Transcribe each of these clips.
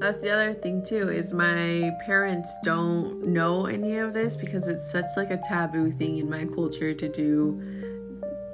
That's the other thing too, is my parents don't know any of this because it's such like a taboo thing in my culture to do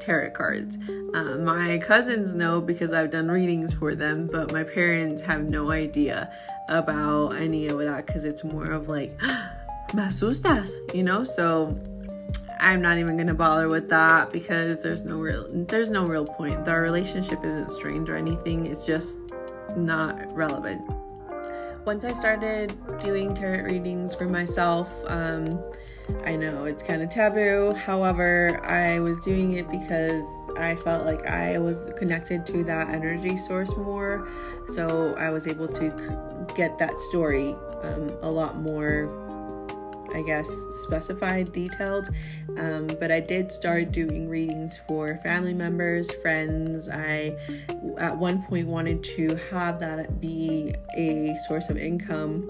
tarot cards. My cousins know because I've done readings for them, but my parents have no idea about any of that because it's more of like, me asustas, so I'm not even gonna bother with that because there's no real point. Our relationship isn't strained or anything. It's just not relevant. Once I started doing tarot readings for myself, I know it's kind of taboo. However, I was doing it because I felt like I was connected to that energy source more. So I was able to get that story a lot more, I guess, specified, detailed. But I did start doing readings for family members, friends. I, at one point, wanted to have that be a source of income.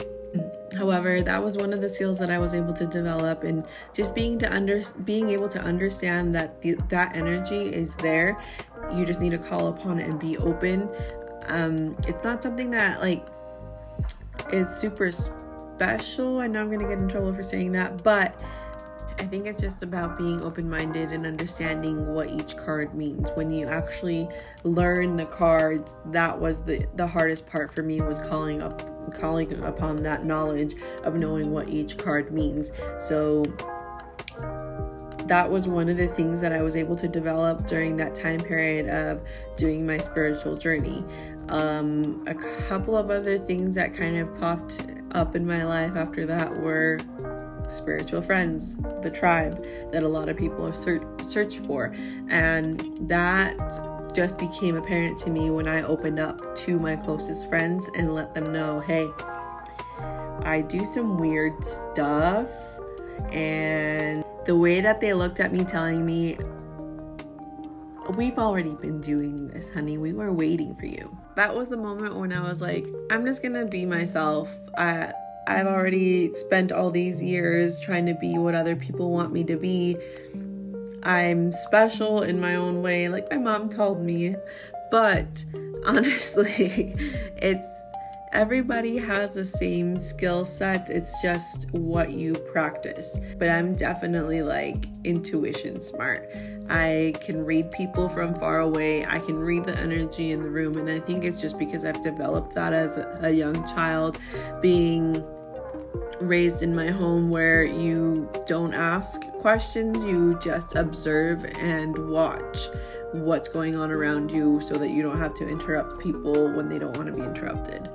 However, that was one of the skills that I was able to develop, and just being able to understand that that energy is there. You just need to call upon it and be open. It's not something that is super special. I know I'm gonna get in trouble for saying that, but I think it's just about being open-minded and understanding what each card means. When you actually learn the cards, that was the hardest part for me, was calling upon that knowledge of knowing what each card means. So that was one of the things that I was able to develop during that time period of doing my spiritual journey. A couple of other things that kind of popped up in my life after that were spiritual friends, the tribe that a lot of people search for, and that just became apparent to me when I opened up to my closest friends and let them know, hey, I do some weird stuff. And the way that they looked at me, telling me, we've already been doing this, honey, we were waiting for you. That was the moment when I was like, I'm just gonna be myself. I've already spent all these years trying to be what other people want me to be. I'm special in my own way, like my mom told me. But honestly, everybody has the same skill set. It's just what you practice. But I'm definitely intuition smart. I can read people from far away. I can read the energy in the room. And I think it's just because I've developed that as a young child, being raised in my home where you don't ask questions, you just observe and watch what's going on around you so that you don't have to interrupt people when they don't want to be interrupted.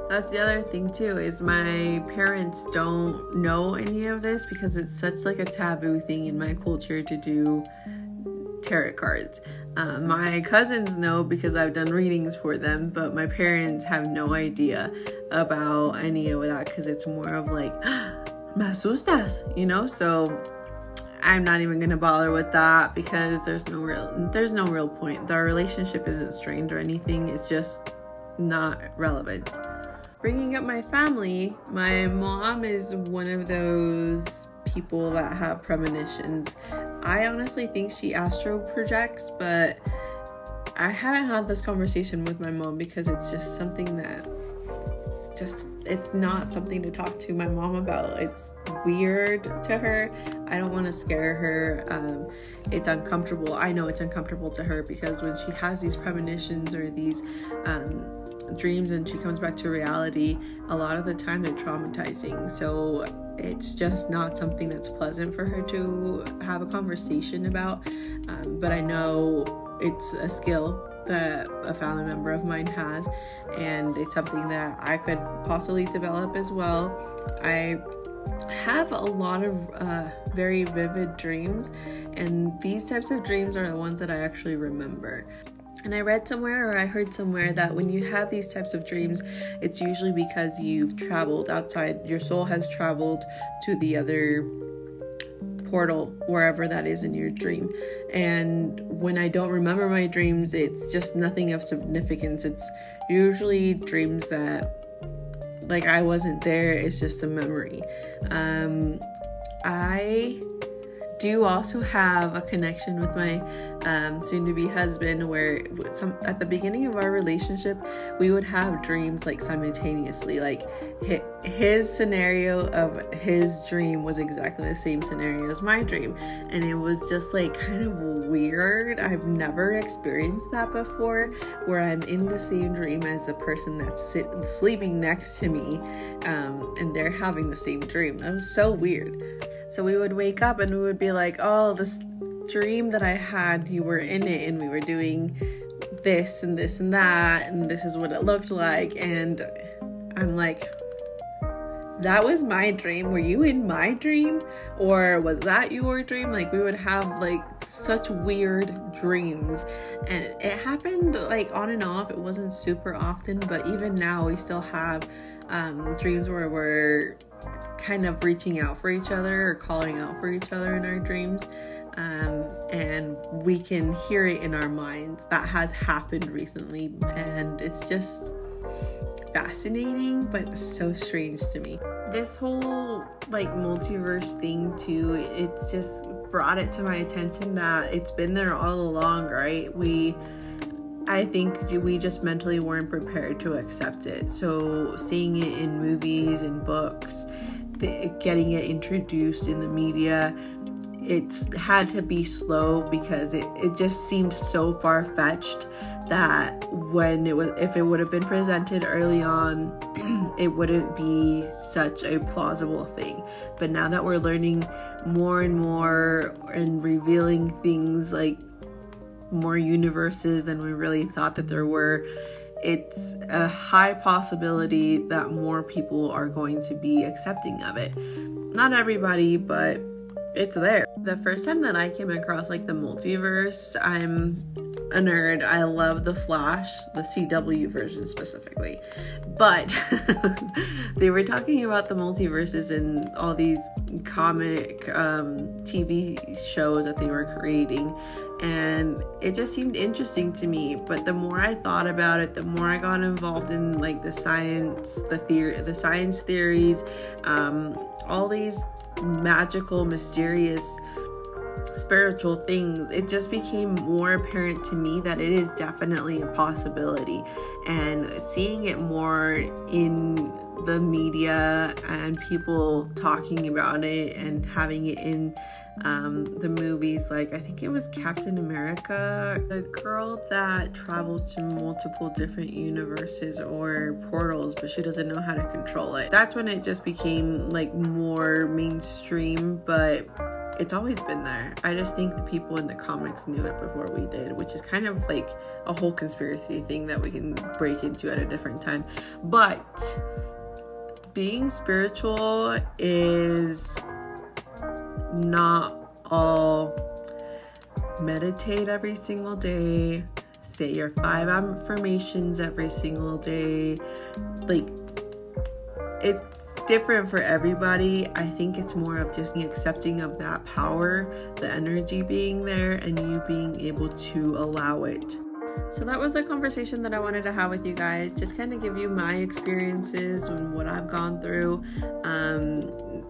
That's the other thing too, is my parents don't know any of this because it's such like a taboo thing in my culture to do tarot cards. My cousins know because I've done readings for them, but my parents have no idea about any of that because it's more of like, me asustas, so I'm not even gonna bother with that because there's no real point. Our relationship isn't strained or anything. It's just not relevant. Bringing up my family, my mom is one of those people that have premonitions. I honestly think she astro projects, but I haven't had this conversation with my mom because it's just something that it's not something to talk to my mom about. It's weird to her. I don't want to scare her. It's uncomfortable. I know it's uncomfortable to her because when she has these premonitions or these dreams and she comes back to reality, a lot of the time they're traumatizing. So it's just not something that's pleasant for her to have a conversation about. But I know it's a skill that a family member of mine has, and it's something that I could possibly develop as well. I have a lot of very vivid dreams, and these types of dreams are the ones that I actually remember. And I read somewhere, or I heard somewhere, that when you have these types of dreams, it's usually because you've traveled outside. Your soul has traveled to the other portal, wherever that is in your dream. And when I don't remember my dreams, it's just nothing of significance. It's usually dreams that, I wasn't there. It's just a memory. I do also have a connection with my soon-to-be husband, where at the beginning of our relationship, we would have dreams like simultaneously. Like his scenario of his dream was exactly the same scenario as my dream, and it was just like kind of weird. I've never experienced that before, where I'm in the same dream as the person that's sleeping next to me, and they're having the same dream. That was so weird. So we would wake up and we would be like, oh, this dream that I had, you were in it, and we were doing this and this and that, and this is what it looked like. And I'm like, that was my dream. Were you in my dream, or was that your dream? Like, we would have like such weird dreams, and it happened like on and off. It wasn't super often, but even now we still have dreams where we're kind of reaching out for each other or calling out for each other in our dreams, and we can hear it in our minds. That has happened recently, and it's just fascinating but so strange to me. This whole like multiverse thing too, it's just brought it to my attention that it's been there all along, right? I think we just mentally weren't prepared to accept it. So seeing it in movies and books, getting it introduced in the media, it's had to be slow, because it just seemed so far-fetched that if it would have been presented early on, it wouldn't be such a plausible thing. But now that we're learning more and more and revealing things like more universes than we really thought that there were, it's a high possibility that more people are going to be accepting of it. Not everybody, but it's there. The first time that I came across like the multiverse, I'm a nerd. I love the Flash, the CW version specifically, but they were talking about the multiverses and all these comic TV shows that they were creating, and it just seemed interesting to me. But the more I thought about it, the more I got involved in like the science theories, all these magical, mysterious, spiritual things. It just became more apparent to me that it is definitely a possibility, and seeing it more in the media and people talking about it and having it in the movies. Like, I think it was Captain America, a girl that travels to multiple different universes or portals, but she doesn't know how to control it. That's when it just became like more mainstream, but it's always been there. I just think the people in the comics knew it before we did, which is kind of like a whole conspiracy thing that we can break into at a different time. But being spiritual is not all meditate every single day, say your 5 affirmations every single day. Like, it's different for everybody. I think it's more of just accepting of that power, the energy being there, and you being able to allow it. So that was the conversation that I wanted to have with you guys, just kind of give you my experiences and what I've gone through.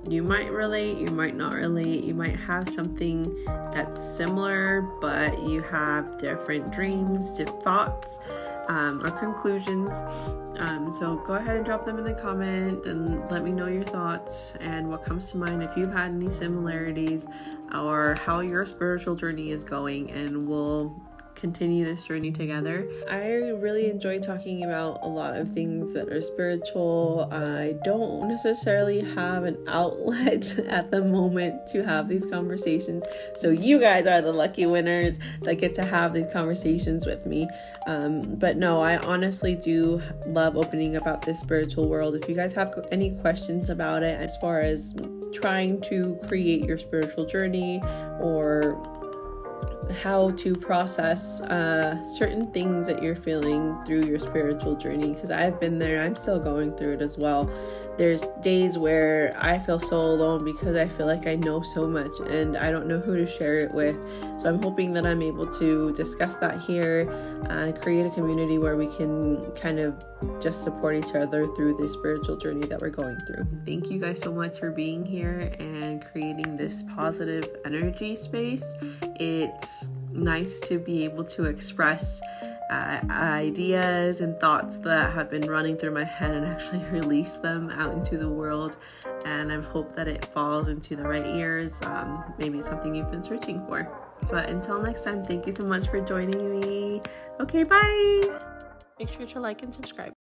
You might relate, you might not relate, you might have something that's similar, but you have different dreams, thoughts, or conclusions. So go ahead and drop them in the comment and let me know your thoughts and what comes to mind, if you've had any similarities or how your spiritual journey is going, and we'll continue this journey together. I really enjoy talking about a lot of things that are spiritual. I don't necessarily have an outlet at the moment to have these conversations, so you guys are the lucky winners that get to have these conversations with me. But no, I honestly do love opening about this spiritual world. If you guys have any questions about it as far as trying to create your spiritual journey, or how to process certain things that you're feeling through your spiritual journey, because I've been there. I'm still going through it as well. There's days where I feel so alone because I feel like I know so much and I don't know who to share it with. So I'm hoping that I'm able to discuss that here, create a community where we can kind of just support each other through the spiritual journey that we're going through. Thank you guys so much for being here and creating this positive energy space. It's nice to be able to express ideas and thoughts that have been running through my head and actually release them out into the world. And I hope that it falls into the right ears. Maybe it's something you've been searching for. But until next time, thank you so much for joining me. Okay, bye. Make sure to like and subscribe.